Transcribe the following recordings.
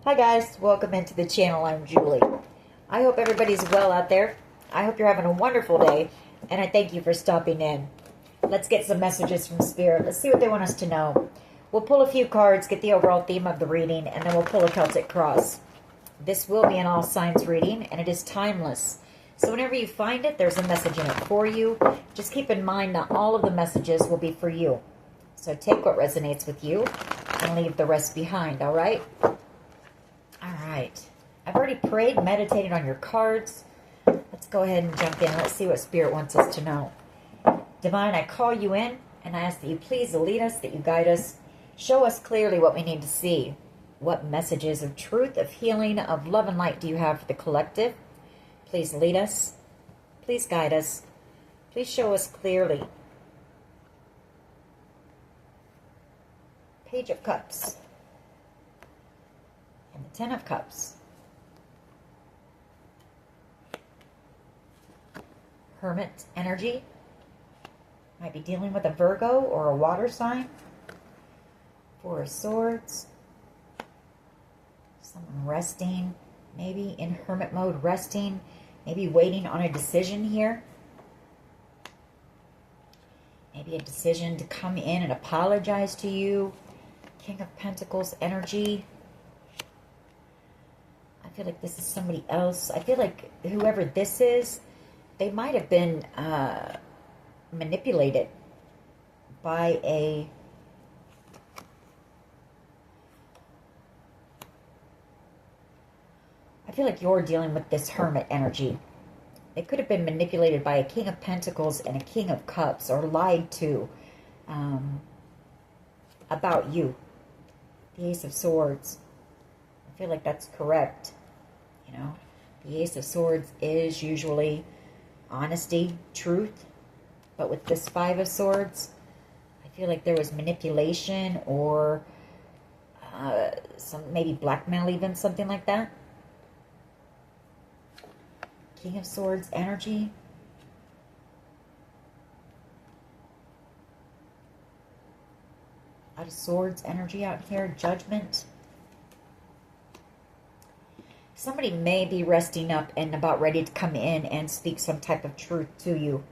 Hi guys, welcome into the channel. I'm Julie. I hope everybody's well out there. I hope you're having a wonderful day, and I thank you for stopping in. Let's get some messages from Spirit. Let's see what they want us to know. We'll pull a few cards, get the overall theme of the reading, and then we'll pull a Celtic cross. This will be an all signs reading, and it is timeless. So whenever you find it, there's a message in it for you. Just keep in mind that all of the messages will be for you. So take what resonates with you and leave the rest behind, all right? All right. I've already prayed, meditated on your cards. Let's go ahead and jump in. Let's see what Spirit wants us to know. Divine, I call you in, and I ask that you please lead us, that you guide us. Show us clearly what we need to see. What messages of truth, of healing, of love and light do you have for the collective? Please lead us. Please guide us. Please show us clearly. Page of Cups. And the Ten of Cups. Hermit energy. Might be dealing with a Virgo or a water sign. Four of Swords. Someone resting. Maybe in hermit mode, resting. Maybe waiting on a decision here. Maybe a decision to come in and apologize to you. King of Pentacles energy. I feel like this is somebody else. I feel like whoever this is, they might have been manipulated by a I feel like you're dealing with this hermit energy. It could have been manipulated by a King of Pentacles and a King of Cups, or lied to about you. The Ace of Swords. I feel like that's correct. You know, the Ace of Swords is usually honesty, truth. But with this Five of Swords, I feel like there was manipulation or some maybe blackmail, even something like that. King of Swords energy. Out of Swords energy out here. Judgment. Somebody may be resting up and about ready to come in and speak some type of truth to you.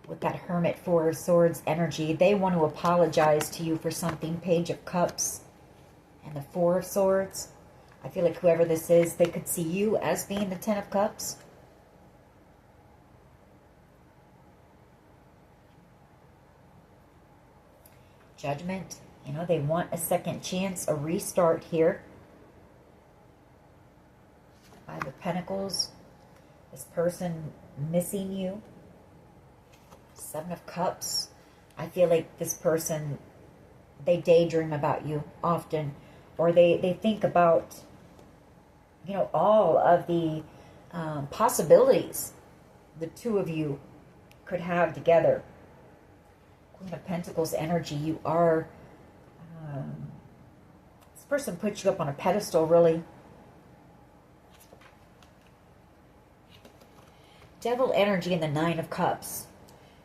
With that Hermit, Four of Swords energy, they want to apologize to you for something. Page of Cups and the Four of Swords. I feel like whoever this is, they could see you as being the Ten of Cups. Judgment. You know, they want a second chance, a restart here. Five of Pentacles. This person missing you. Seven of Cups. I feel like this person, they daydream about you often. Or they think about, you know, all of the possibilities the two of you could have together. Queen of Pentacles energy. You are, this person puts you up on a pedestal, really. Devil energy in the Nine of Cups.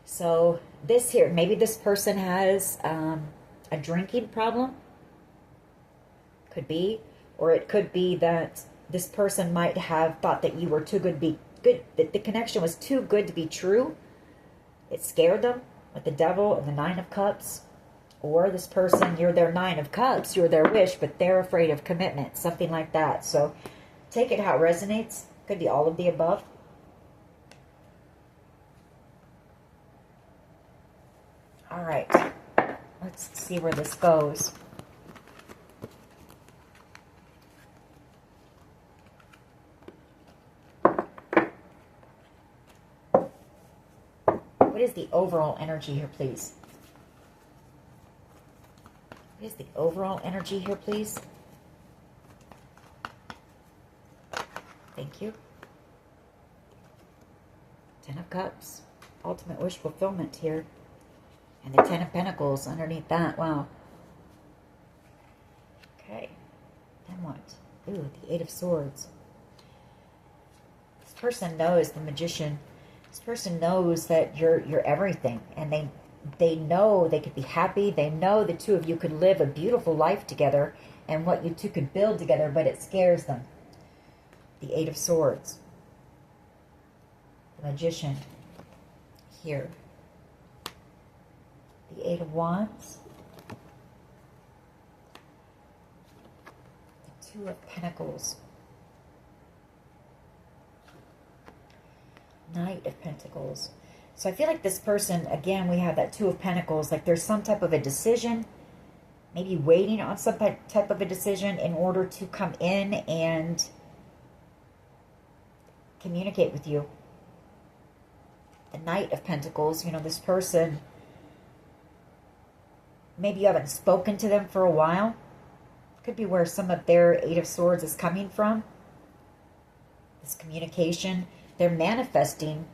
So this here, maybe this person has a drinking problem. Could be. Or it could be that this person might have thought that you were too good to be good, that the connection was too good to be true. It scared them with the Devil and the Nine of Cups. Or this person, you're their Nine of Cups, you're their wish, but they're afraid of commitment. Something like that. So take it how it resonates. Could be all of the above. All right, let's see where this goes. What is the overall energy here, please? What is the overall energy here, please? Thank you. Ten of Cups. Ultimate wish fulfillment here. And the Ten of Pentacles underneath that. Wow. Okay. Then what? Ooh, the Eight of Swords. This person knows, the Magician, this person knows that you're everything. And they know they could be happy. They know the two of you could live a beautiful life together and what you two could build together, but it scares them. The Eight of Swords. The Magician here. The Eight of Wands. The Two of Pentacles. Knight of Pentacles. So I feel like this person, again, we have that Two of Pentacles, like there's some type of a decision, maybe waiting on some type of a decision in order to come in and communicate with you. The Knight of Pentacles, you know, this person, maybe you haven't spoken to them for a while. Could be where some of their Eight of Swords is coming from. This communication. They're manifesting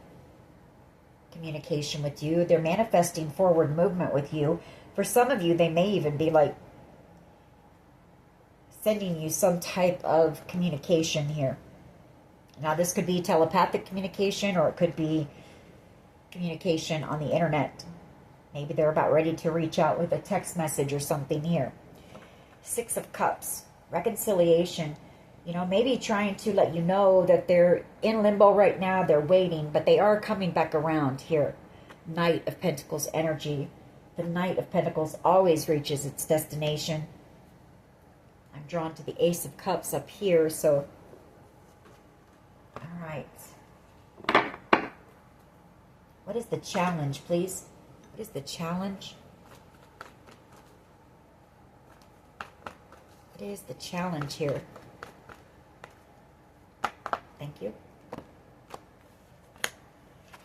communication with you. They're manifesting forward movement with you. For some of you, they may even be like sending you some type of communication here. Now, this could be telepathic communication, or it could be communication on the internet. Maybe they're about ready to reach out with a text message or something here. Six of Cups, reconciliation. You know, maybe trying to let you know that they're in limbo right now. They're waiting, but they are coming back around here. Knight of Pentacles energy. The Knight of Pentacles always reaches its destination. I'm drawn to the Ace of Cups up here, so... All right. What is the challenge, please? What is the challenge? What is the challenge here? Thank you.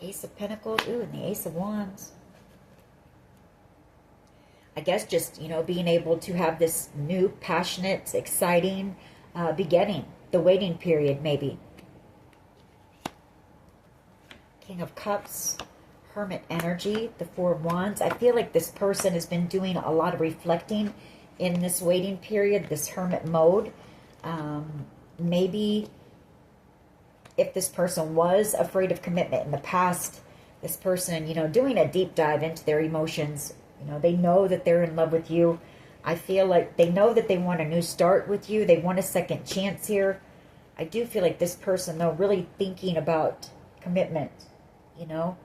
Ace of Pentacles. Ooh, and the Ace of Wands. I guess just, you know, being able to have this new, passionate, exciting beginning. The waiting period, maybe. King of Cups. Hermit energy. The Four of Wands. I feel like this person has been doing a lot of reflecting in this waiting period, this hermit mode. Maybe... if this person was afraid of commitment in the past, this person, you know, doing a deep dive into their emotions, you know, they know that they're in love with you. I feel like they know that they want a new start with you. They want a second chance here. I do feel like this person, though, really thinking about commitment, you know.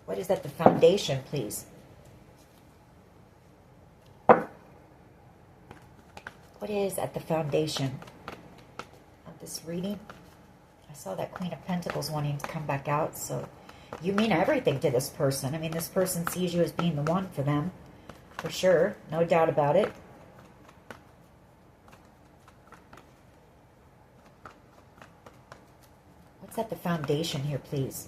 What is at the foundation, please? What is at the foundation of this reading? I saw that Queen of Pentacles wanting to come back out, so you mean everything to this person. I mean, this person sees you as being the one for them, for sure. No doubt about it. What's at the foundation here, please?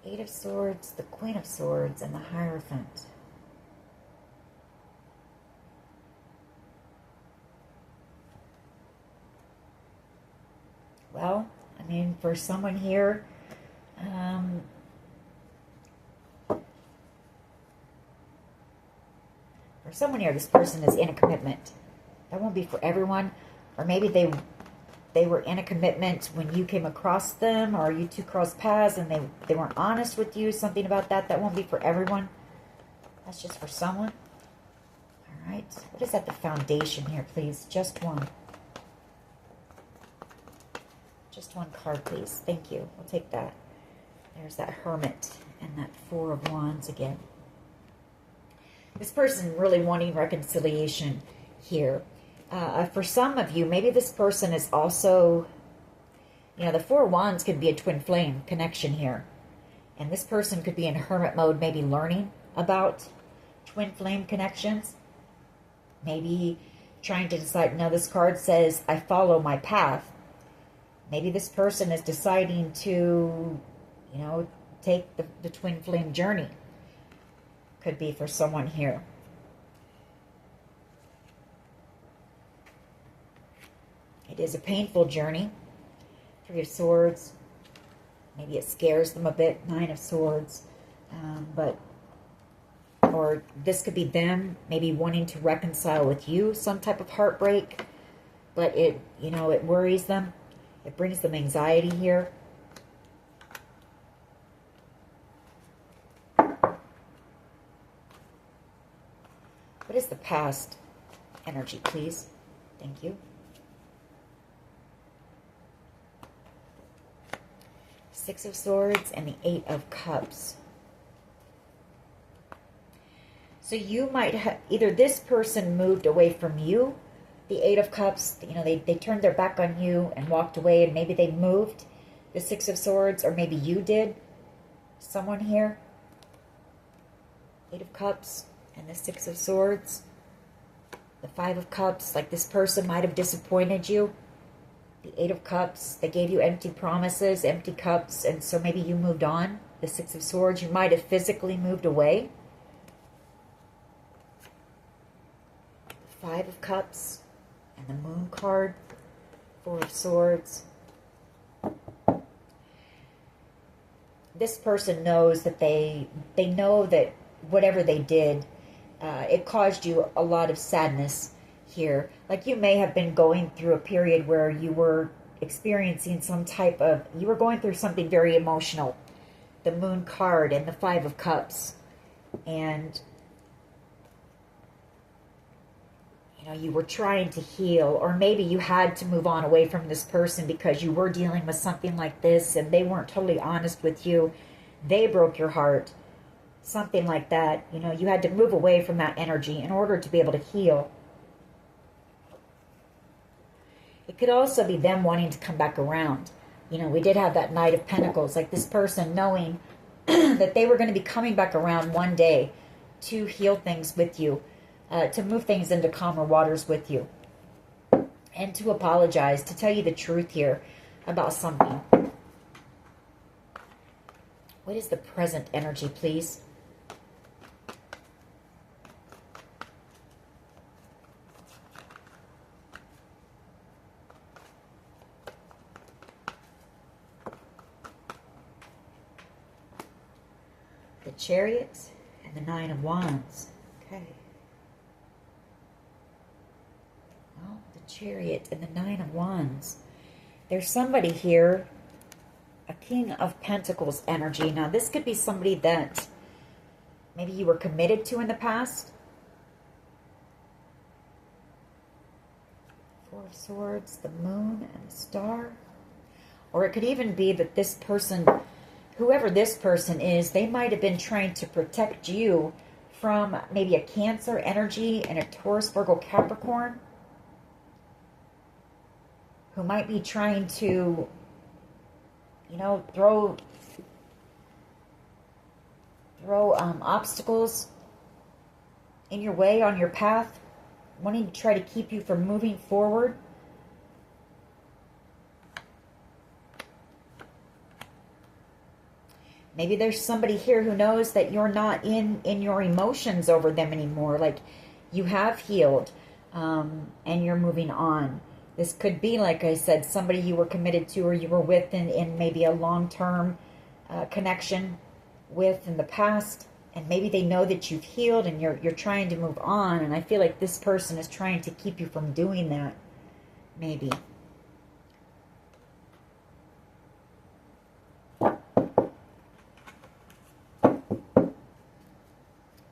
Eight of Swords, the Queen of Swords, and the Hierophant. Well, I mean, for someone here, this person is in a commitment. That won't be for everyone, or maybe they were in a commitment when you came across them, or you two crossed paths and they weren't honest with you, something about that. That won't be for everyone. That's just for someone. All right. What is at the foundation here, please? Just one. Just one card, please. Thank you. We'll take that. There's that Hermit and that Four of Wands again. This person really wanting reconciliation here. For some of you, maybe this person is also, you know, the Four of Wands could be a twin flame connection here. And this person could be in hermit mode, maybe learning about twin flame connections. Maybe trying to decide, no, this card says, I follow my path. Maybe this person is deciding to, you know, take the twin flame journey. Could be for someone here. It is a painful journey. Three of Swords. Maybe it scares them a bit. Nine of Swords. Or this could be them maybe wanting to reconcile with you, some type of heartbreak. But it worries them. It brings them anxiety here. What is the past energy, please? Thank you. Six of Swords and the Eight of Cups. So you might have, either this person moved away from you, the Eight of Cups, they turned their back on you and walked away, and maybe they moved, the Six of Swords, or maybe you did, someone here. Eight of Cups and the Six of Swords. The Five of Cups, like this person might have disappointed you. The Eight of Cups, they gave you empty promises, empty cups, and so maybe you moved on. The Six of Swords, you might have physically moved away. The Five of Cups and the Moon card. Four of Swords. This person knows that they know that whatever they did, it caused you a lot of sadness here. Like you may have been going through a period where you were experiencing you were going through something very emotional. The Moon card and the Five of Cups. And, you were trying to heal, or maybe you had to move on away from this person because you were dealing with something like this and they weren't totally honest with you. They broke your heart. Something like that. You had to move away from that energy in order to be able to heal. It could also be them wanting to come back around. We did have that Knight of Pentacles, like this person knowing that they were going to be coming back around one day to heal things with you, to move things into calmer waters with you, and to apologize, to tell you the truth here about something. What is the present energy, please? The Chariot and the Nine of Wands. Okay. Well, the Chariot and the Nine of Wands. There's somebody here, a King of Pentacles energy. Now, this could be somebody that maybe you were committed to in the past. Four of Swords, the Moon, and the Star. Or it could even be that this person, whoever this person is, they might have been trying to protect you from maybe a Cancer energy and a Taurus, Virgo, Capricorn, who might be trying to, throw obstacles in your way, on your path, wanting to try to keep you from moving forward. Maybe there's somebody here who knows that you're not in your emotions over them anymore. Like you have healed and you're moving on. This could be, like I said, somebody you were committed to or you were with in maybe a long-term connection with in the past. And maybe they know that you've healed and you're trying to move on. And I feel like this person is trying to keep you from doing that. Maybe.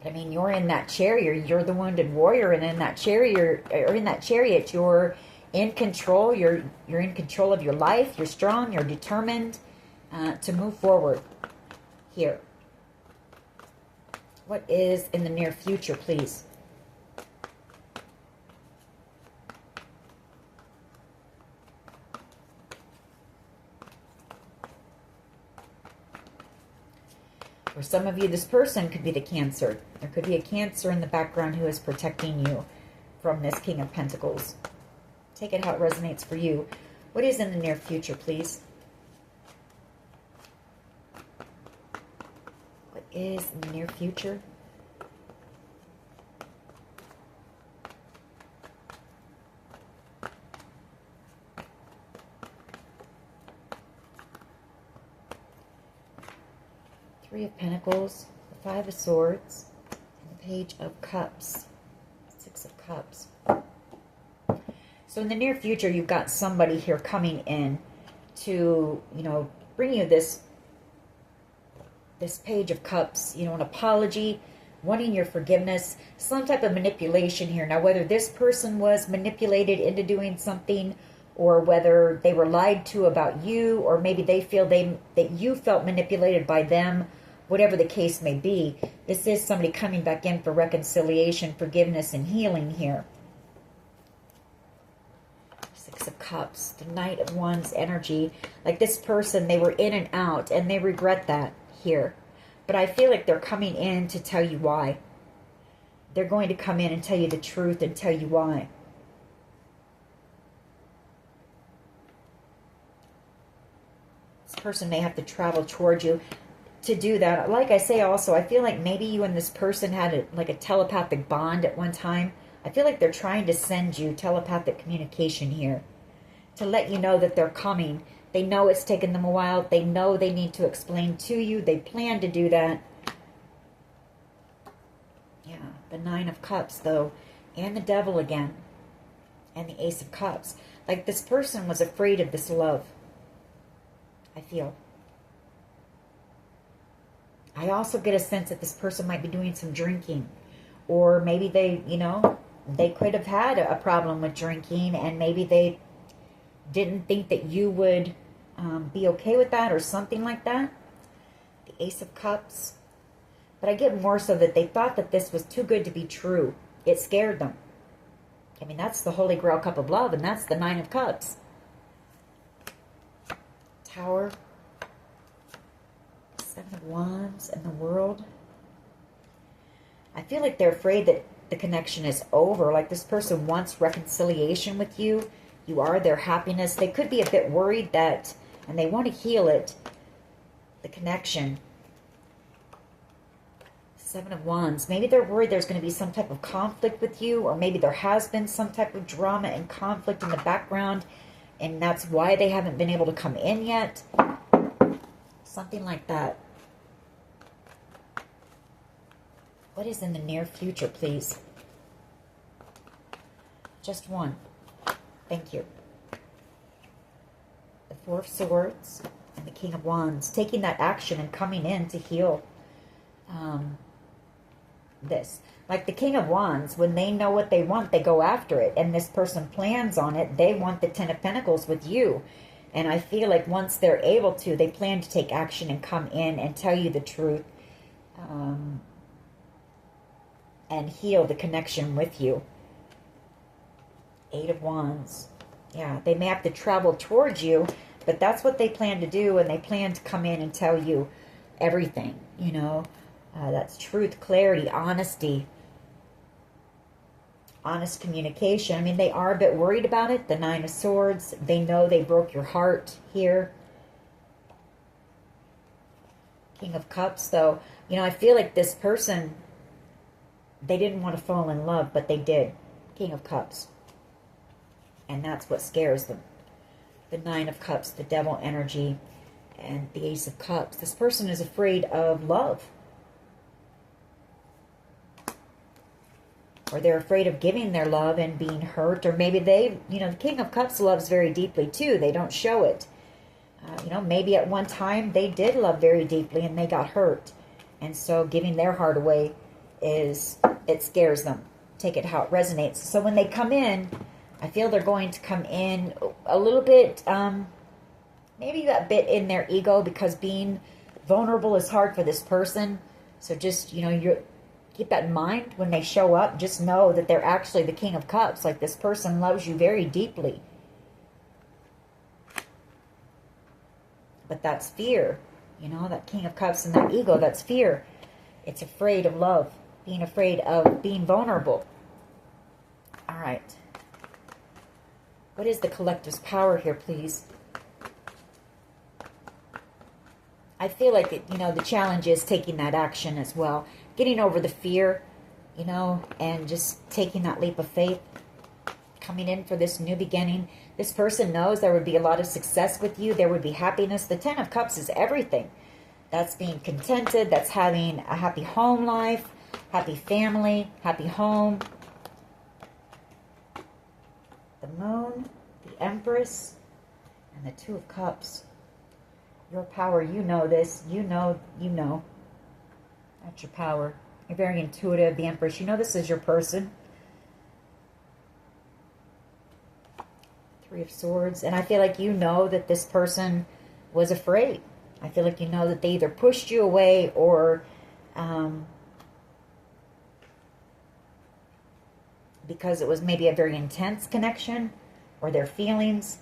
I mean, you're in that chariot. You're the wounded warrior, and in that chariot, you're in control. You're in control of your life. You're strong. You're determined to move forward. Here. What is in the near future, please? For some of you, this person could be the Cancer. There could be a Cancer in the background who is protecting you from this King of Pentacles. Take it how it resonates for you. What is in the near future, please? What is in the near future? Three of Pentacles, the Five of Swords, and the Page of Cups, Six of Cups. So in the near future, you've got somebody here coming in to, you know, bring you this Page of Cups, you know, an apology, wanting your forgiveness, some type of manipulation here. Now, whether this person was manipulated into doing something, or whether they were lied to about you, or maybe they feel that you felt manipulated by them, whatever the case may be, this is somebody coming back in for reconciliation, forgiveness, and healing here. Six of Cups, the Knight of Wands energy. Like this person, they were in and out, and they regret that here. But I feel like they're coming in to tell you why. They're going to come in and tell you the truth and tell you why. This person may have to travel towards you to do that. Like I say also, I feel like maybe you and this person had a telepathic bond at one time. I feel like they're trying to send you telepathic communication here to let you know that they're coming. They know it's taken them a while. They know they need to explain to you. They plan to do that. Yeah, the Nine of Cups, though, and the Devil again, and the Ace of Cups. Like this person was afraid of this love, I feel. I also get a sense that this person might be doing some drinking. Or maybe they, you know, they could have had a problem with drinking, and maybe they didn't think that you would be okay with that or something like that. The Ace of Cups. But I get more so that they thought that this was too good to be true. It scared them. I mean, that's the Holy Grail cup of love, and that's the Nine of Cups. Tower. Seven of Wands and the World. I feel like they're afraid that the connection is over. Like this person wants reconciliation with you. You are their happiness. They could be a bit worried that, and they want to heal it, the connection. Seven of Wands. Maybe they're worried there's going to be some type of conflict with you, or maybe there has been some type of drama and conflict in the background, and that's why they haven't been able to come in yet. Something like that. What is in the near future, please? Just one. Thank you. The Four of Swords and the King of Wands. Taking that action and coming in to heal this. Like the King of Wands, when they know what they want, they go after it. And this person plans on it. They want the Ten of Pentacles with you. And I feel like once they're able to, they plan to take action and come in and tell you the truth. And heal the connection with you. Eight of Wands. Yeah, they may have to travel towards you, but that's what they plan to do, and they plan to come in and tell you everything, you know. That's truth, clarity, honesty, honest communication. I mean, they are a bit worried about it. The Nine of Swords. They know they broke your heart here. King of Cups, though. You know, I feel like this person, they didn't want to fall in love, but they did. King of Cups. And that's what scares them. The Nine of Cups, the Devil energy, and the Ace of Cups. This person is afraid of love. Or they're afraid of giving their love and being hurt. Or maybe they, you know, the King of Cups loves very deeply too. They don't show it. You know, maybe at one time they did love very deeply and they got hurt. And so giving their heart away it scares them. Take it how it resonates. So when they come in, I feel they're going to come in a little bit, maybe a bit in their ego, because being vulnerable is hard for this person. So just, you know, keep that in mind when they show up. Just know that they're actually the King of Cups. Like this person loves you very deeply. But that's fear. You know, that King of Cups and that ego, that's fear. It's afraid of love. Being afraid of being vulnerable. All right. What is the collective's power here, please? I feel like, you know, the challenge is taking that action as well. Getting over the fear, you know, and just taking that leap of faith. Coming in for this new beginning. This person knows there would be a lot of success with you. There would be happiness. The Ten of Cups is everything. That's being contented. That's having a happy home life, happy family, happy home. The Moon, the Empress, and the Two of Cups. Your power, you know this. You know. That's your power. You're very intuitive, the Empress. You know this is your person. Three of Swords. And I feel like you know that this person was afraid. I feel like you know that they either pushed you away or because it was maybe a very intense connection, or their feelings,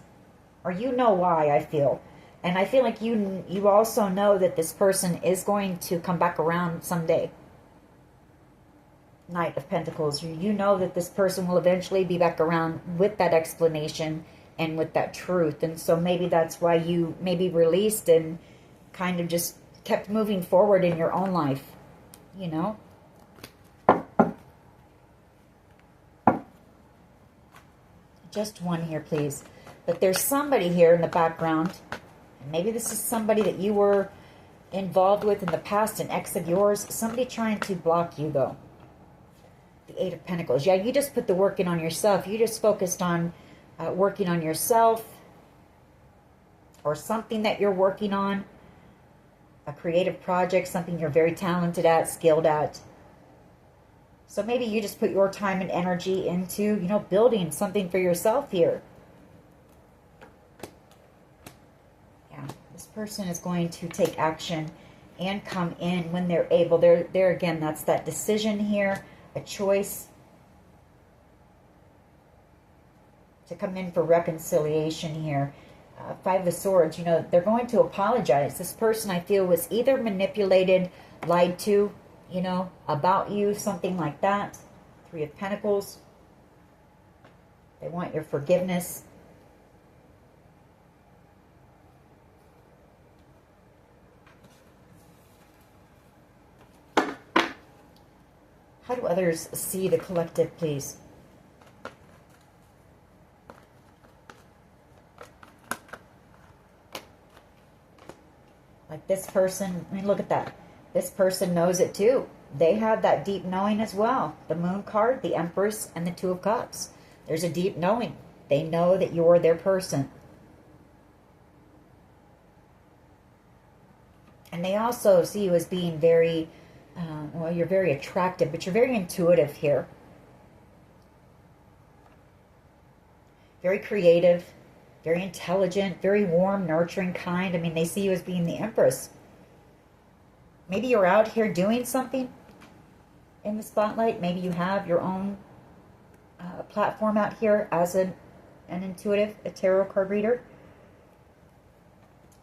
or you know why, I feel. And I feel like you also know that this person is going to come back around someday. Knight of Pentacles. You know that this person will eventually be back around with that explanation and with that truth. And so maybe that's why you maybe released and kind of just kept moving forward in your own life, you know? Just one here, please. But there's somebody here in the background. And maybe this is somebody that you were involved with in the past, an ex of yours. Somebody trying to block you, though. The Eight of Pentacles. Yeah, you just put the work in on yourself. You just focused on working on yourself. Or something that you're working on. A creative project, something you're very talented at, skilled at. So maybe you just put your time and energy into, you know, building something for yourself here. Yeah, this person is going to take action and come in when they're able. There again, that's that decision here, a choice to come in for reconciliation here. Five of Swords, you know, they're going to apologize. This person, I feel, was either manipulated, lied to, you know, about you, something like that. Three of Pentacles. They want your forgiveness. How do others see the collective, please? Like this person, I mean, look at that. This person knows it too. They have that deep knowing as well. The Moon card, the Empress, and the Two of Cups. There's a deep knowing. They know that you're their person. And they also see you as being very, well, you're very attractive, but you're very intuitive here. Very creative, very intelligent, very warm, nurturing, kind. I mean, they see you as being the Empress. Maybe you're out here doing something in the spotlight. Maybe you have your own platform out here as an intuitive, a tarot card reader.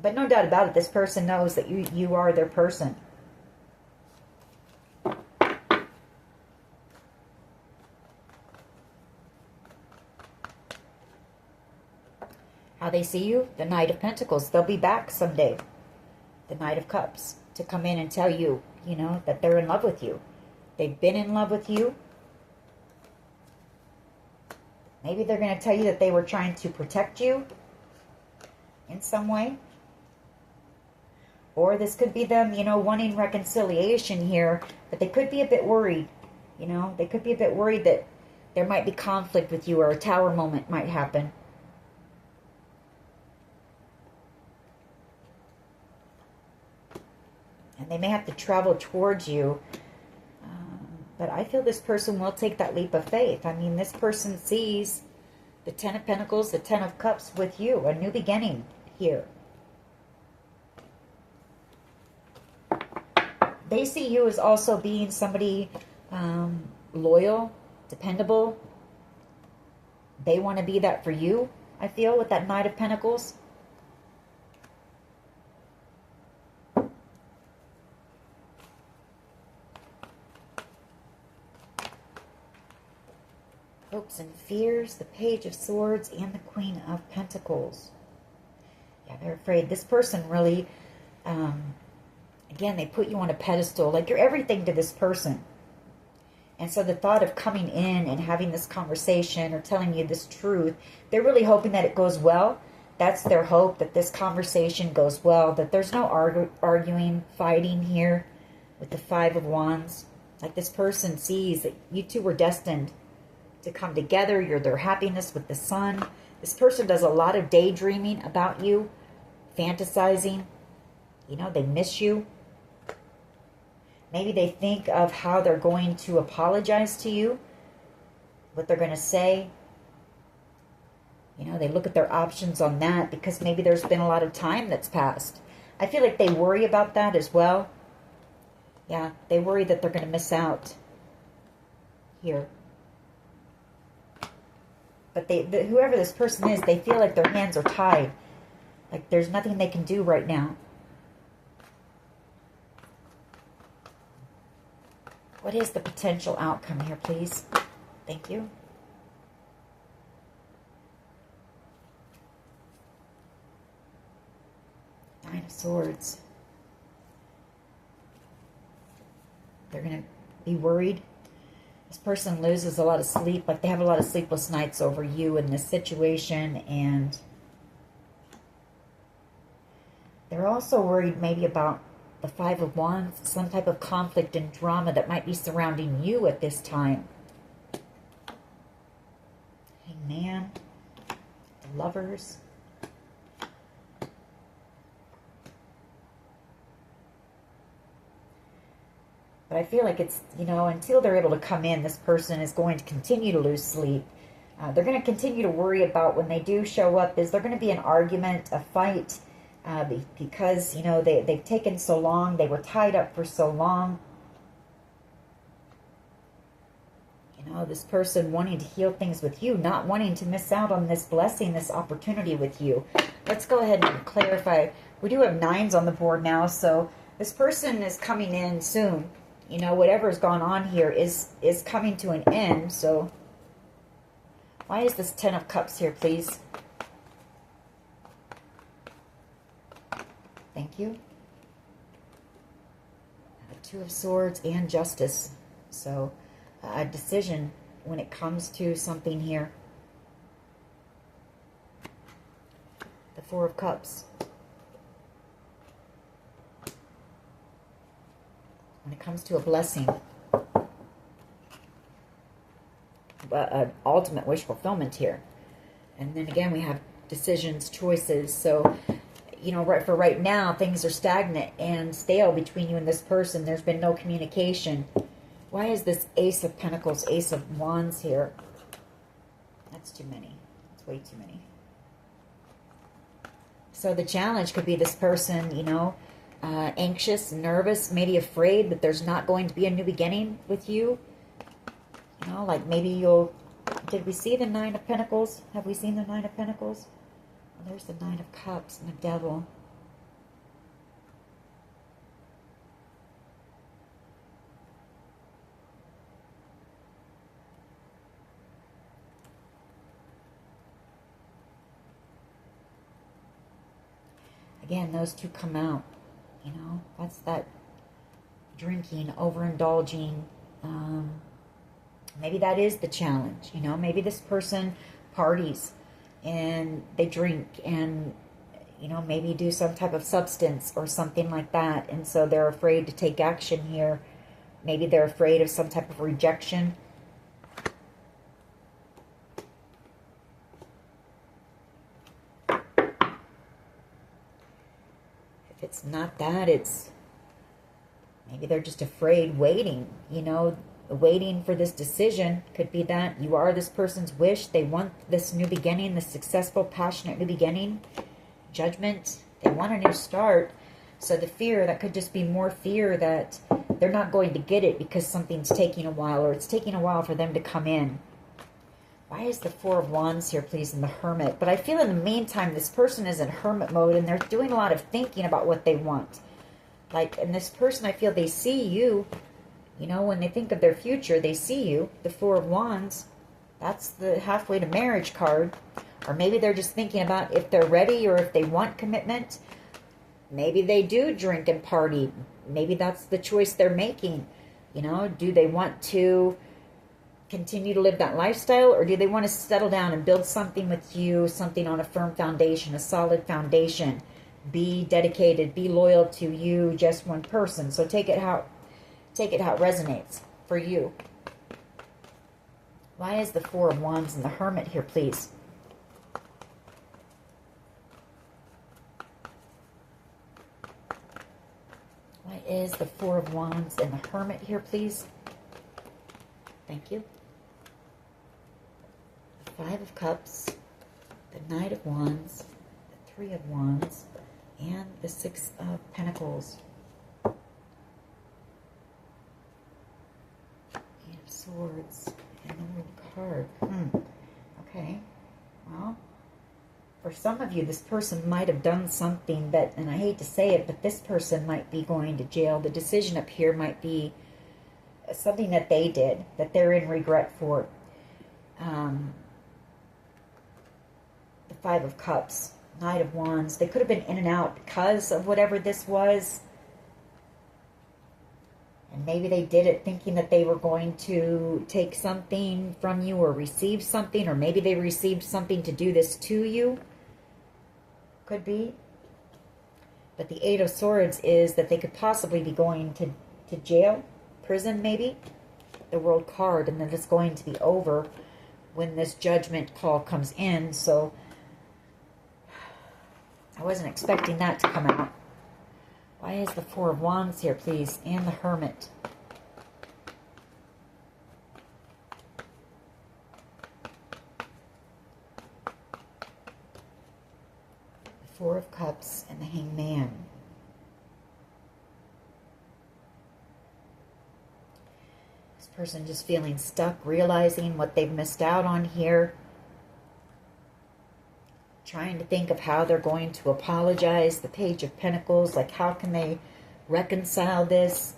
But no doubt about it, this person knows that you are their person. How they see you? The Knight of Pentacles. They'll be back someday. The Knight of Cups. To come in and tell you, you know, that they're in love with you. They've been in love with you. Maybe they're going to tell you that they were trying to protect you in some way. Or this could be them, you know, wanting reconciliation here, but they could be a bit worried, you know. They could be a bit worried that there might be conflict with you, or a tower moment might happen. And they may have to travel towards you. But I feel this person will take that leap of faith. I mean, this person sees the Ten of Pentacles, the Ten of Cups with you. A new beginning here. They see you as also being somebody loyal, dependable. They want to be that for you, I feel, with that Knight of Pentacles. Hopes and fears, the Page of Swords, and the Queen of Pentacles. Yeah, they're afraid. This person really, again, they put you on a pedestal. Like, you're everything to this person. And so the thought of coming in and having this conversation or telling you this truth, they're really hoping that it goes well. That's their hope, that this conversation goes well, that there's no arguing, fighting here with the Five of Wands. Like this person sees that you two were destined to come together. You're their happiness with the sun. This person does a lot of daydreaming about you, fantasizing. You know, they miss you. Maybe they think of how they're going to apologize to you, what they're going to say. You know, they look at their options on that because maybe there's been a lot of time that's passed. I feel like they worry about that as well. Yeah, they worry that they're going to miss out here. But whoever this person is, they feel like their hands are tied. Like there's nothing they can do right now. What is the potential outcome here, please? Thank you. Nine of Swords. They're going to be worried. This person loses a lot of sleep. Like they have a lot of sleepless nights over you in this situation. And they're also worried maybe about the Five of Wands, some type of conflict and drama that might be surrounding you at this time. Hangman, the Lovers. But I feel like it's, you know, until they're able to come in, this person is going to continue to lose sleep. They're going to continue to worry about when they do show up. Is there going to be an argument, a fight? Because, you know, they've taken so long. They were tied up for so long. You know, this person wanting to heal things with you, not wanting to miss out on this blessing, this opportunity with you. Let's go ahead and clarify. We do have nines on the board now, so this person is coming in soon. You know, whatever's gone on here is coming to an end. So why is this Ten of Cups here, please? Thank you. Two of Swords and Justice. So a decision when it comes to something here. The Four of Cups. When it comes to a blessing. An ultimate wish fulfillment here. And then again we have decisions, choices. So, you know, right now, things are stagnant and stale between you and this person. There's been no communication. Why is this Ace of Pentacles, Ace of Wands here? That's too many. That's way too many. So the challenge could be this person, you know, anxious, nervous, maybe afraid that there's not going to be a new beginning with you. You know, like maybe you'll... Did we see the Nine of Pentacles? Have we seen the Nine of Pentacles? There's the Nine of Cups and the Devil. Again, those two come out. You know, that's that drinking, overindulging. Maybe that is the challenge. You know, maybe this person parties and they drink and, you know, maybe do some type of substance or something like that. And so they're afraid to take action here. Maybe they're afraid of some type of rejection. If it's not that, it's maybe they're just afraid, waiting, you know, waiting for this decision. Could be that you are this person's wish. They want this new beginning, this successful, passionate new beginning. Judgment. They want a new start. So the fear, that could just be more fear that they're not going to get it because something's taking a while, or it's taking a while for them to come in. Why is the Four of Wands here, please, and the Hermit? But I feel in the meantime, this person is in hermit mode and they're doing a lot of thinking about what they want. Like, and this person, I feel they see you. You know, when they think of their future, they see you. The Four of Wands, that's the halfway to marriage card. Or maybe they're just thinking about if they're ready or if they want commitment. Maybe they do drink and party. Maybe that's the choice they're making. You know, do they want to continue to live that lifestyle, or do they want to settle down and build something with you, something on a firm foundation, a solid foundation? Be dedicated, be loyal to you, just one person. So take it how it resonates for you. Why is the Four of Wands and the Hermit here, please? Why is the Four of Wands and the Hermit here, please? Thank you. The Five of Cups, the Knight of Wands, the Three of Wands, and the Six of Pentacles. Eight of Swords and the World card. Okay. Well, for some of you, this person might have done something that, and I hate to say it, but this person might be going to jail. The decision up here might be something that they did, that they're in regret for. The Five of Cups, Knight of Wands. They could have been in and out because of whatever this was. And maybe they did it thinking that they were going to take something from you or receive something. Or maybe they received something to do this to you. Could be. But the Eight of Swords is that they could possibly be going to jail, prison maybe. The World card. And then it's going to be over when this judgment call comes in. So I wasn't expecting that to come out. Why is the Four of Wands here, please? And the Hermit. The Four of Cups and the Hangman. This person just feeling stuck, realizing what they've missed out on here. Trying to think of how they're going to apologize. The Page of Pentacles, like how can they reconcile this?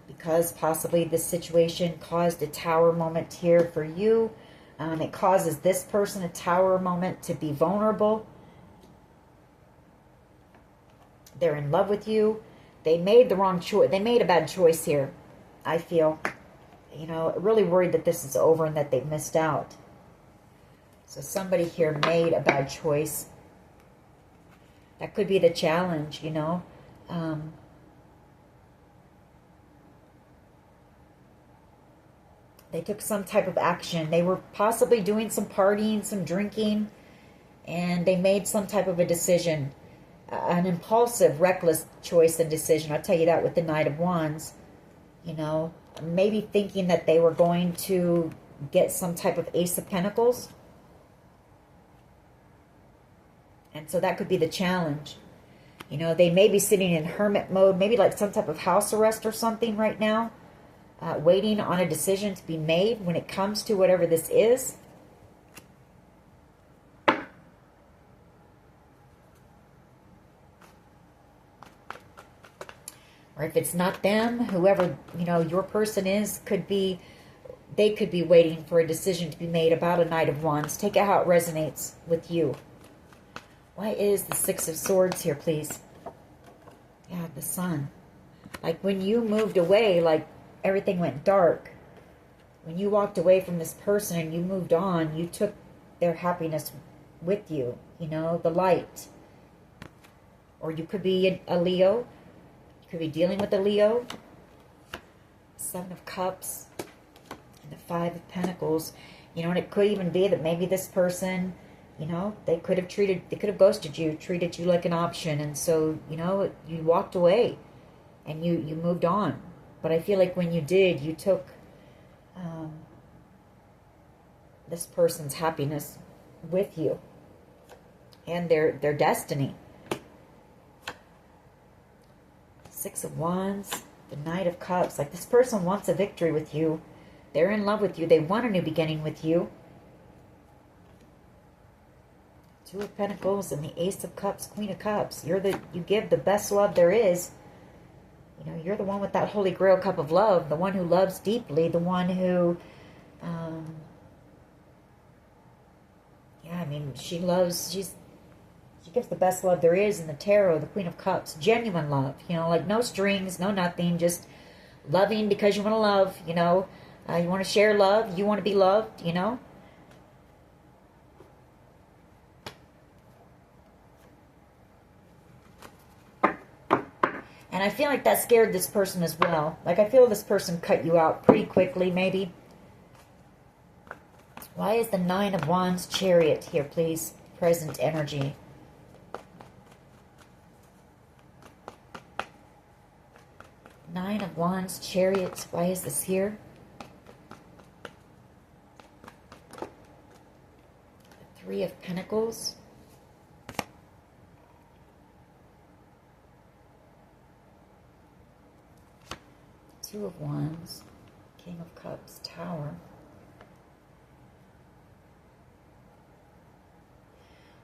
Because possibly this situation caused a tower moment here for you. It causes this person a tower moment to be vulnerable. They're in love with you. They made the wrong choice. They made a bad choice here, I feel. You know, really worried that this is over and that they've missed out. So somebody here made a bad choice. That could be the challenge, you know. They took some type of action. They were possibly doing some partying, some drinking, and they made some type of a decision. An impulsive, reckless choice and decision. I'll tell you that with the Knight of Wands. You know, maybe thinking that they were going to get some type of Ace of Pentacles. And so that could be the challenge. You know, they may be sitting in hermit mode, maybe like some type of house arrest or something right now, waiting on a decision to be made when it comes to whatever this is. Or if it's not them, whoever, you know, your person is, could be, they could be waiting for a decision to be made about a Knight of Wands. Take it how it resonates with you. Why is the Six of Swords here, please? Yeah, the Sun. Like when you moved away, like everything went dark. When you walked away from this person and you moved on, you took their happiness with you. You know, the light. Or you could be a Leo. You could be dealing with a Leo. Seven of Cups. And the Five of Pentacles. You know, and it could even be that maybe this person, you know, they could have ghosted you, treated you like an option. And so, you know, you walked away and you moved on. But I feel like when you did, you took this person's happiness with you and their destiny. Six of Wands, the Knight of Cups. Like this person wants a victory with you. They're in love with you. They want a new beginning with you. Two of Pentacles and the Ace of Cups, Queen of Cups. You give the best love there is. You know, you're the one with that Holy Grail cup of love. The one who loves deeply. The one who, yeah, I mean, she gives the best love there is in the tarot, the Queen of Cups. Genuine love, you know, like no strings, no nothing. Just loving because you want to love, you know. You want to share love. You want to be loved, you know. And I feel like that scared this person as well. Like I feel this person cut you out pretty quickly, maybe. Why is the Nine of Wands Chariot here, please? Present energy. Nine of Wands Chariot. Why is this here? The Three of Pentacles. Two of Wands. King of Cups. Tower.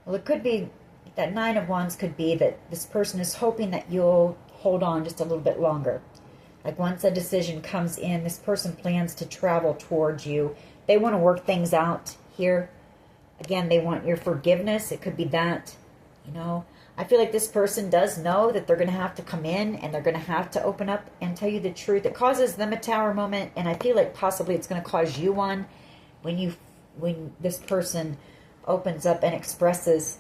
Well, it could be, that Nine of Wands could be that this person is hoping that you'll hold on just a little bit longer. Like once a decision comes in, this person plans to travel towards you. They want to work things out here. Again, they want your forgiveness. It could be that, you know. I feel like this person does know that they're going to have to come in and they're going to have to open up and tell you the truth. It causes them a tower moment, and I feel like possibly it's going to cause you one when this person opens up and expresses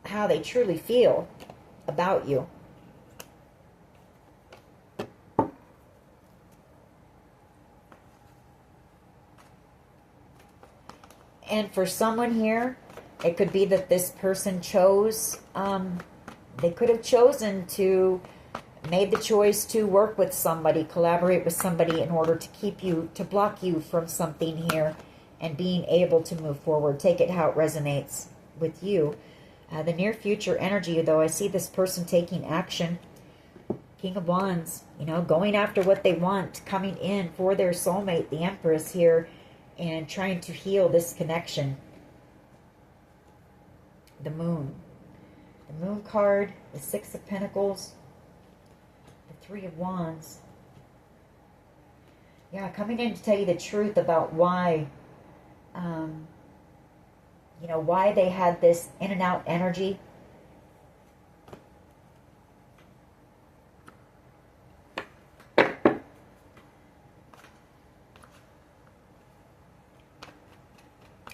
how they truly feel about you. And for someone here, it could be that this person chose, they could have chosen to, made the choice to work with somebody, collaborate with somebody in order to keep you, to block you from something here and being able to move forward. Take it how it resonates with you. The near future energy, though, I see this person taking action. King of Wands, you know, going after what they want, coming in for their soulmate, the Empress here, and trying to heal this connection. The Moon. The Moon card, the Six of Pentacles, the Three of Wands. Yeah, coming in to tell you the truth about why, you know, why they had this in and out energy.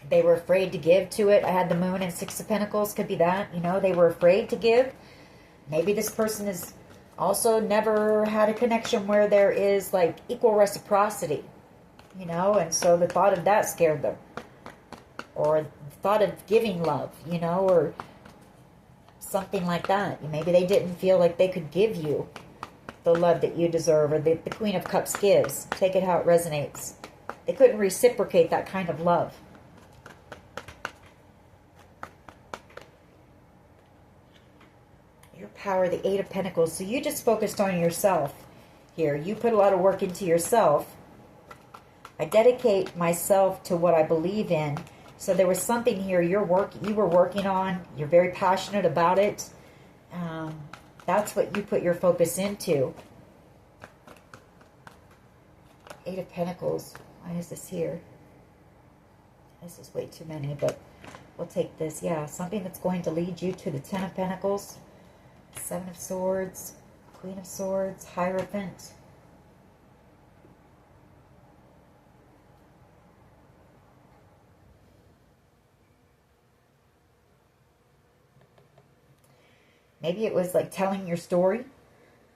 They were afraid to give to it. I had the Moon and Six of Pentacles. Could be that, you know, they were afraid to give. Maybe this person has also never had a connection where there is like equal reciprocity, you know, and so the thought of that scared them. Or thought of giving love, you know, or something like that. Maybe they didn't feel like they could give you the love that you deserve, or the Queen of Cups gives. Take it how it resonates. They couldn't reciprocate that kind of love. Your power, the Eight of Pentacles. So you just focused on yourself here. You put a lot of work into yourself. I dedicate myself to what I believe in. So there was something here you were working on. You're very passionate about it. That's what you put your focus into. Eight of Pentacles. Why is this here? This is way too many, but we'll take this. Yeah, something that's going to lead you to the Ten of Pentacles. Seven of Swords. Queen of Swords. Hierophant. Maybe it was like telling your story,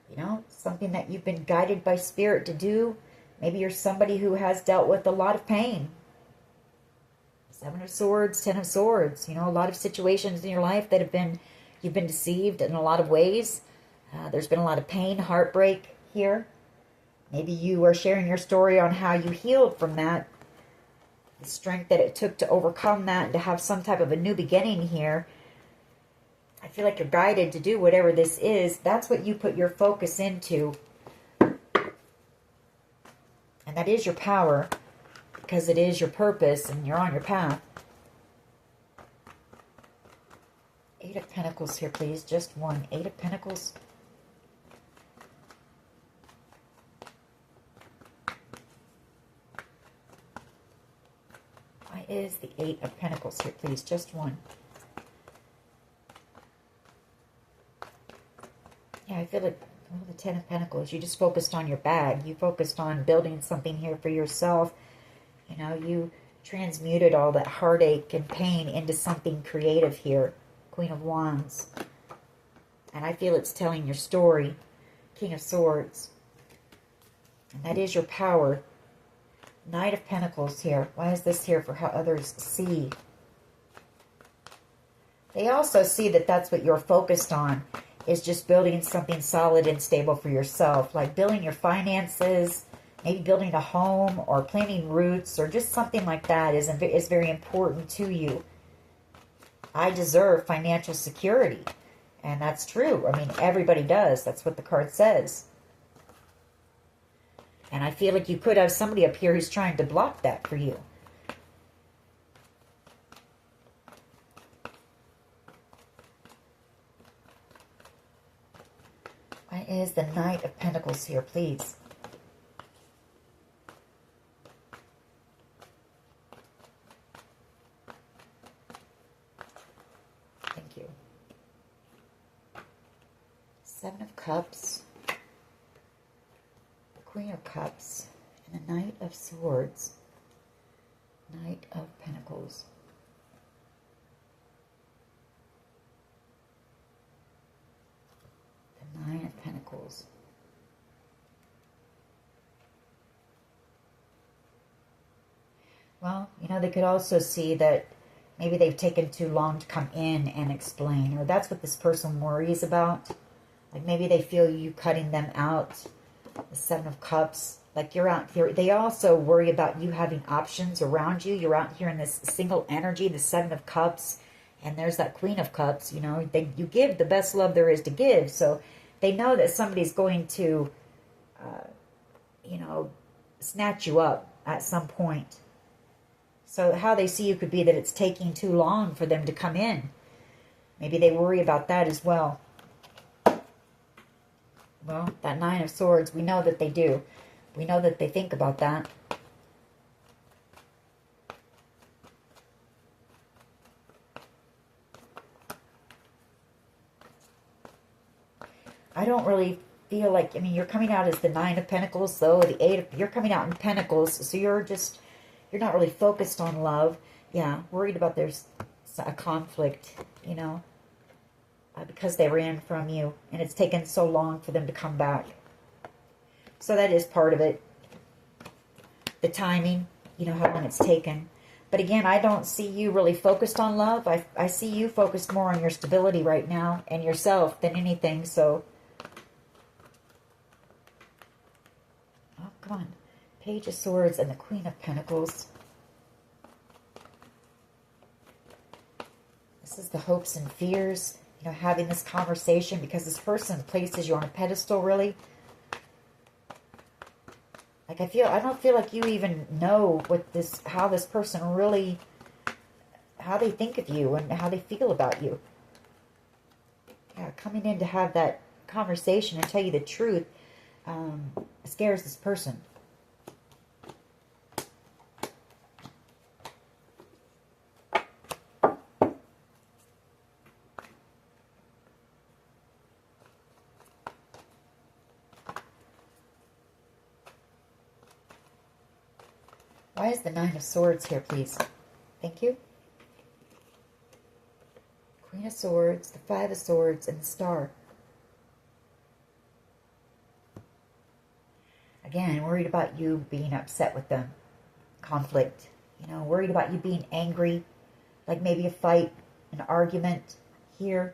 you know, something that you've been guided by Spirit to do. Maybe you're somebody who has dealt with a lot of pain. Seven of Swords, Ten of Swords, you know, a lot of situations in your life that have been, you've been deceived in a lot of ways. There's been a lot of pain, heartbreak here. Maybe you are sharing your story on how you healed from that. The strength that it took to overcome that and to have some type of a new beginning here. I feel like you're guided to do whatever this is. That's what you put your focus into. And that is your power, because it is your purpose and you're on your path. Eight of Pentacles here, please. Just one. Eight of Pentacles. Why is the Eight of Pentacles here, please? Just one. Yeah, I feel like Oh, the Ten of Pentacles. You just focused on your bag. You focused on building something here for yourself. You know, you transmuted all that heartache and pain into something creative here. Queen of Wands. And I feel it's telling your story. King of Swords. And that is your power. Knight of Pentacles here. Why is this here? For how others see. They also see that that's what you're focused on, is just building something solid and stable for yourself. Like building your finances, maybe building a home or planting roots or just something like that is very important to you. I deserve financial security. And that's true. I mean, everybody does. That's what the card says. And I feel like you could have somebody up here who's trying to block that for you. Why is the Knight of Pentacles here, please? Thank you. Seven of Cups. The Queen of Cups. And the Knight of Swords. Knight of Pentacles. Nine of Pentacles. Well, you know, they could also see that maybe they've taken too long to come in and explain, or that's what this person worries about. Like maybe they feel you cutting them out. The Seven of Cups. Like you're out here. They also worry about you having options around you. You're out here in this single energy, the Seven of Cups. And there's that Queen of Cups. You know, you give the best love there is to give. So they know that somebody's going to, you know, snatch you up at some point. So how they see you could be that it's taking too long for them to come in. Maybe they worry about that as well. Well, that Nine of Swords, we know that they do. We know that they think about that. I don't really feel like, I mean, you're coming out as the Nine of Pentacles, though, the Eight of, you're coming out in Pentacles, so you're not really focused on love. Yeah, worried about there's a conflict, you know, because they ran from you, and it's taken so long for them to come back. So that is part of it. The timing, you know, how long it's taken. But again, I don't see you really focused on love. I see you focused more on your stability right now and yourself than anything, so... Oh, come on. Page of Swords and the Queen of Pentacles. This is the hopes and fears, you know, having this conversation because this person places you on a pedestal, really. Like I don't feel like you even know how this person really, how they think of you and how they feel about you. Yeah, coming in to have that conversation and tell you the truth scares this person. Why is the Nine of Swords here, please? Thank you. Queen of Swords, the Five of Swords, and the Star. Again, worried about you being upset with them. Conflict. You know, worried about you being angry. Like maybe a fight, an argument here.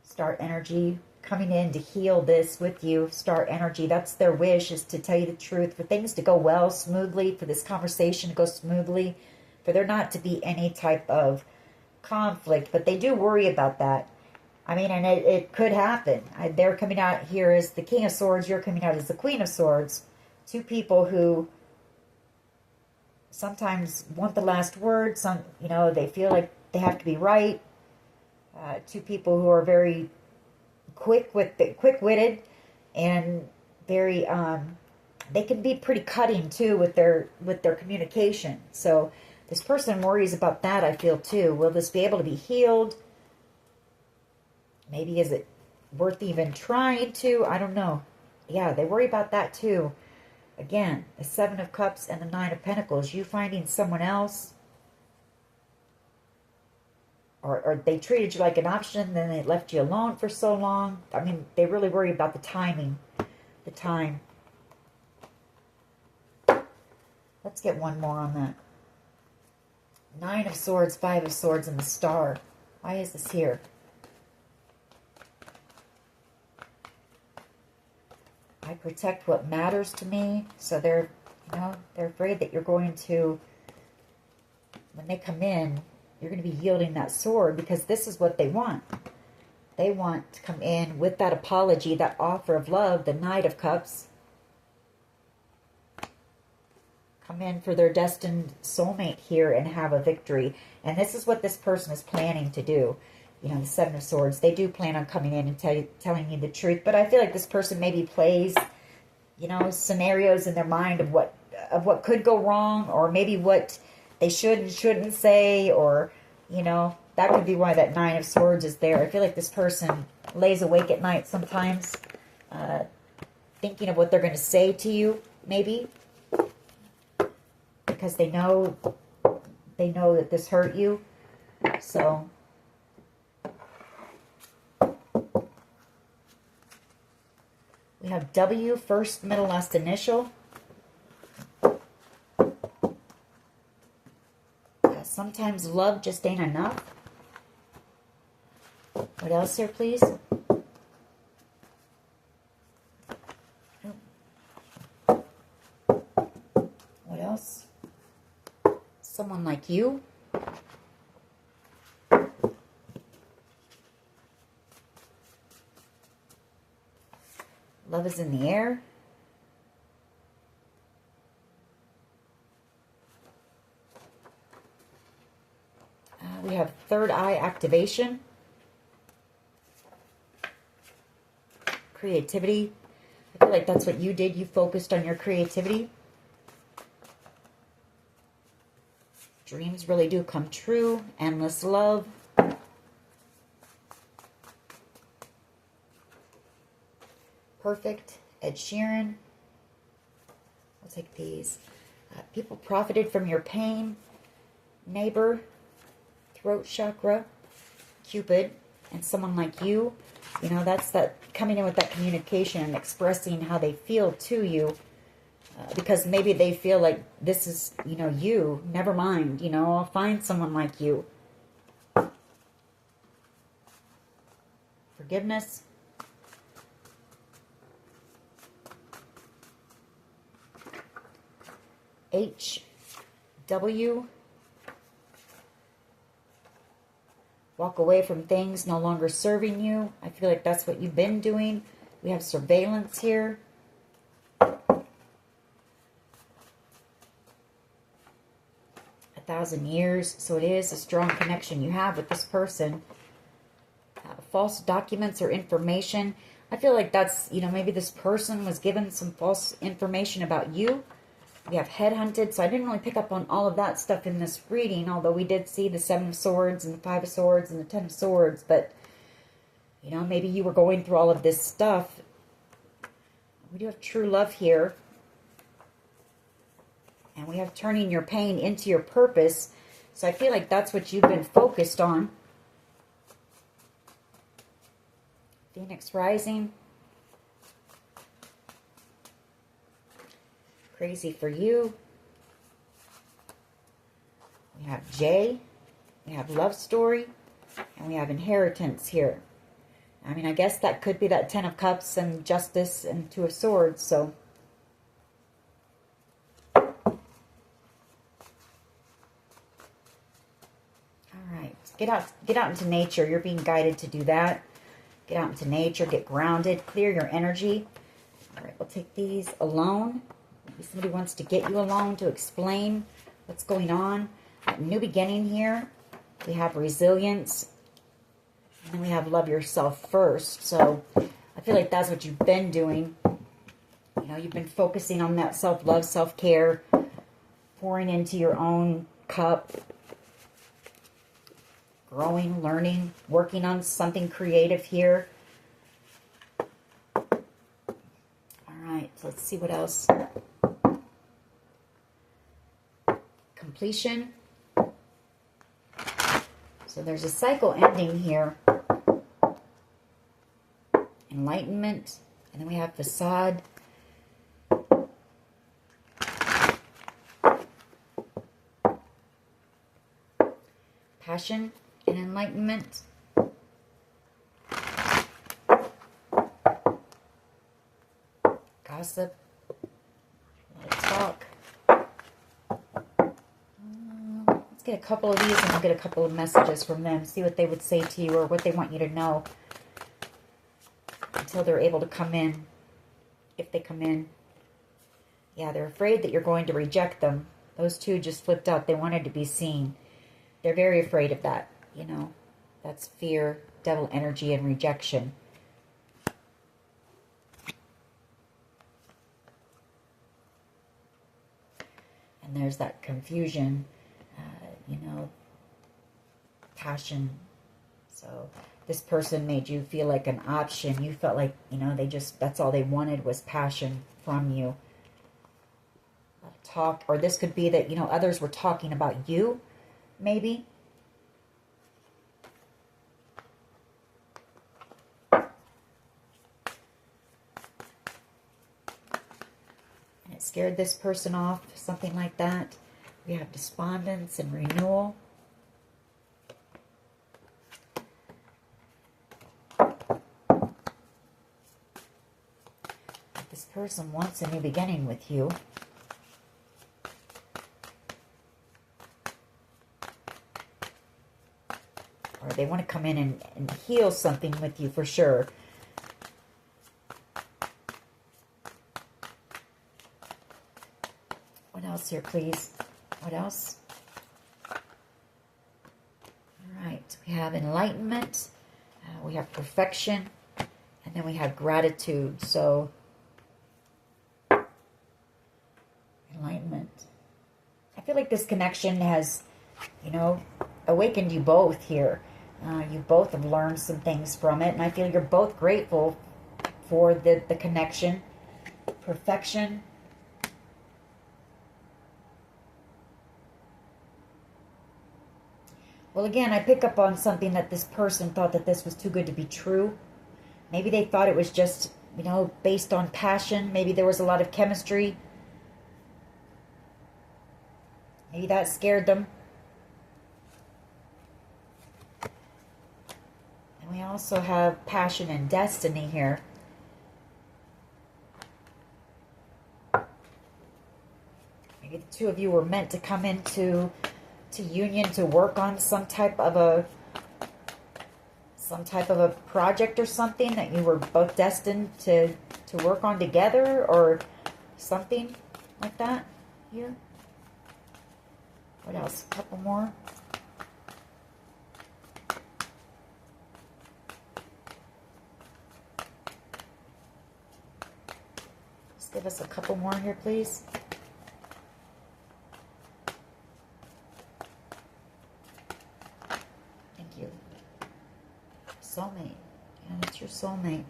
Star energy. Coming in to heal this with you. Star energy. That's their wish, is to tell you the truth. For things to go well, smoothly. For this conversation to go smoothly. For there not to be any type of conflict. But they do worry about that. I mean, and it could happen. They're coming out here as the King of Swords. You're coming out as the Queen of Swords. Two people who sometimes want the last word. Some, you know, they feel like they have to be right. Two people who are very quick-witted and very, they can be pretty cutting too with their communication. So this person worries about that, I feel too. Will this be able to be healed? Maybe is it worth even trying to. I don't know. Yeah, they worry about that too. Again, the Seven of Cups and the Nine of Pentacles. You finding someone else, or they treated you like an option, then they left you alone for so long. I mean, they really worry about the timing, the time. Let's get one more on that. Nine of Swords, Five of Swords, and the Star. Why is this here? I protect what matters to me. So they're, you know, they're afraid that you're going to, when they come in, you're going to be yielding that sword, because this is what they want. They want to come in with that apology, that offer of love, the Knight of Cups. Come in for their destined soulmate here and have a victory. And this is what this person is planning to do. You know, the Seven of Swords, they do plan on coming in and telling you the truth. But I feel like this person maybe plays, you know, scenarios in their mind of what could go wrong, or maybe what they should and shouldn't say, or, you know, that could be why that Nine of Swords is there. I feel like this person lays awake at night sometimes, thinking of what they're going to say to you, maybe, because they know that this hurt you. So we have W, first, middle, last initial. Sometimes love just ain't enough. What else here, please? What else? Someone like you. Love is in the air. We have third eye activation. Creativity. I feel like that's what you did. You focused on your creativity. Dreams really do come true. Endless love. Perfect. Ed Sheeran. I'll take these. People profited from your pain. Neighbor. Throat chakra. Cupid. And someone like you. You know, that's that coming in with that communication and expressing how they feel to you. Because maybe they feel like this is, you know, you. Never mind, you know, I'll find someone like you. Forgiveness. H. W. Walk away from things no longer serving you. I feel like that's what you've been doing. We have surveillance here. 1,000 years. So it is a strong connection you have with this person. False documents or information. I feel like that's, you know, maybe this person was given some false information about you. We have headhunted. So I didn't really pick up on all of that stuff in this reading, although we did see the Seven of Swords and the Five of Swords and the Ten of Swords. But, you know, maybe you were going through all of this stuff. We do have true love here. And we have turning your pain into your purpose. So I feel like that's what you've been focused on. Phoenix rising. Crazy for you. We have J. We have love story. And we have inheritance here. I mean, I guess that could be that Ten of Cups and Justice and Two of Swords. So get out into nature. You're being guided to do that. Get out into nature, get grounded, clear your energy. All right, we'll take these alone. Maybe somebody wants to get you alone to explain what's going on. New beginning here. We have resilience. And then we have love yourself first. So I feel like that's what you've been doing. You know, you've been focusing on that self-love, self-care, pouring into your own cup. Growing, learning, working on something creative here. So let's see what else. Completion. So there's a cycle ending here. Enlightenment. And then we have facade. Passion and enlightenment. Gossip. A lot of talk. Let's get a couple of these and I'll get a couple of messages from them. See what they would say to you or what they want you to know. Until they're able to come in. If they come in. Yeah, they're afraid that you're going to reject them. Those two just flipped out. They wanted to be seen. They're very afraid of that, you know. That's fear, devil energy, and rejection. And there's that confusion, you know, passion. So this person made you feel like an option. You felt like, you know, that's all they wanted was passion from you. Talk, or this could be that, you know, others were talking about you, maybe. And it scared this person off, something like that. We have despondence and renewal. This person wants a new beginning with you. Or they want to come in and heal something with you for sure. What else here, please? What else? All right. We have enlightenment. We have perfection. And then we have gratitude. So, enlightenment. I feel like this connection has, you know, awakened you both here. You both have learned some things from it, and I feel you're both grateful for the connection. Perfection. Well, again, I pick up on something that this person thought that this was too good to be true. Maybe they thought it was just, you know, based on passion. Maybe there was a lot of chemistry. Maybe that scared them. We also have passion and destiny here. Maybe the two of you were meant to come into union to work on some type of a project or something that you were both destined to work on together, or something like that here. What else? A couple more. Give us a couple more here, please. Thank you. Soulmate. Yeah, that's your soulmate.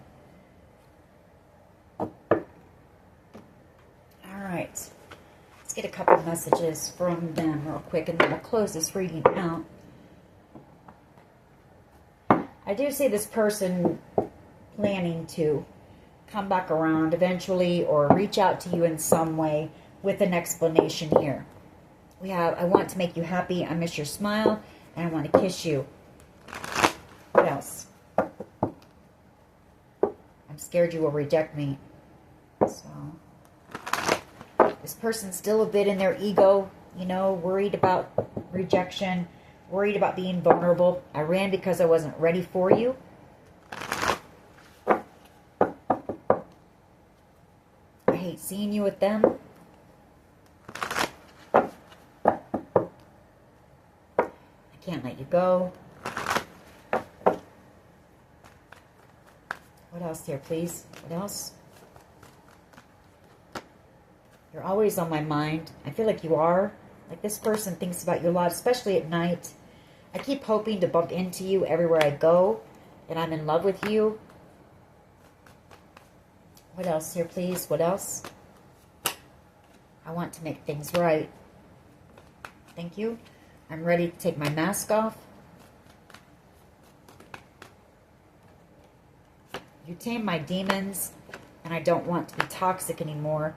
All right. Let's get a couple messages from them real quick, and then we'll close this reading out. I do see this person planning to come back around eventually or reach out to you in some way with an explanation here. We have, I want to make you happy, I miss your smile, and I want to kiss you. What else? I'm scared you will reject me. So, this person's still a bit in their ego, you know, worried about rejection, worried about being vulnerable. I ran because I wasn't ready for you. Seeing you with them. I can't let you go. What else here, please? What else? You're always on my mind. I feel like you are. Like this person thinks about you a lot, especially at night. I keep hoping to bump into you everywhere I go, that I'm in love with you. What else here, please? What else? I want to make things right. Thank you. I'm ready to take my mask off. You tame my demons, and I don't want to be toxic anymore.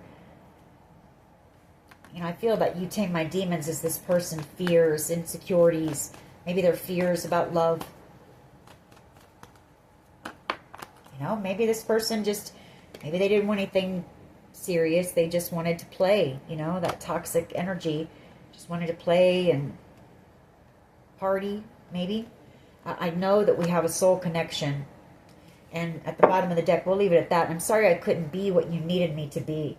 You know, I feel that you tame my demons as this person fears, insecurities, maybe their fears about love. You know, maybe this person just, maybe they didn't want anything serious. They just wanted to play, you know, that toxic energy. Just wanted to play and party, maybe. I know that we have a soul connection. And at the bottom of the deck, we'll leave it at that. I'm sorry I couldn't be what you needed me to be.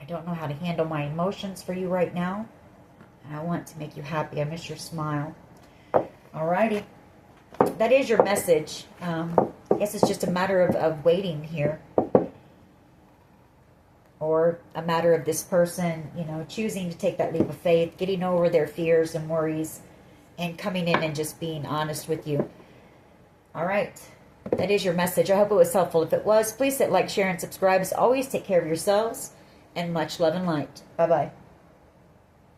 I don't know how to handle my emotions for you right now. And I want to make you happy. I miss your smile. Alrighty. That is your message. I guess it's just a matter of waiting here. Or a matter of this person, you know, choosing to take that leap of faith, getting over their fears and worries, and coming in and just being honest with you. All right. That is your message. I hope it was helpful. If it was, please hit like, share, and subscribe. As always, take care of yourselves, and much love and light. Bye-bye.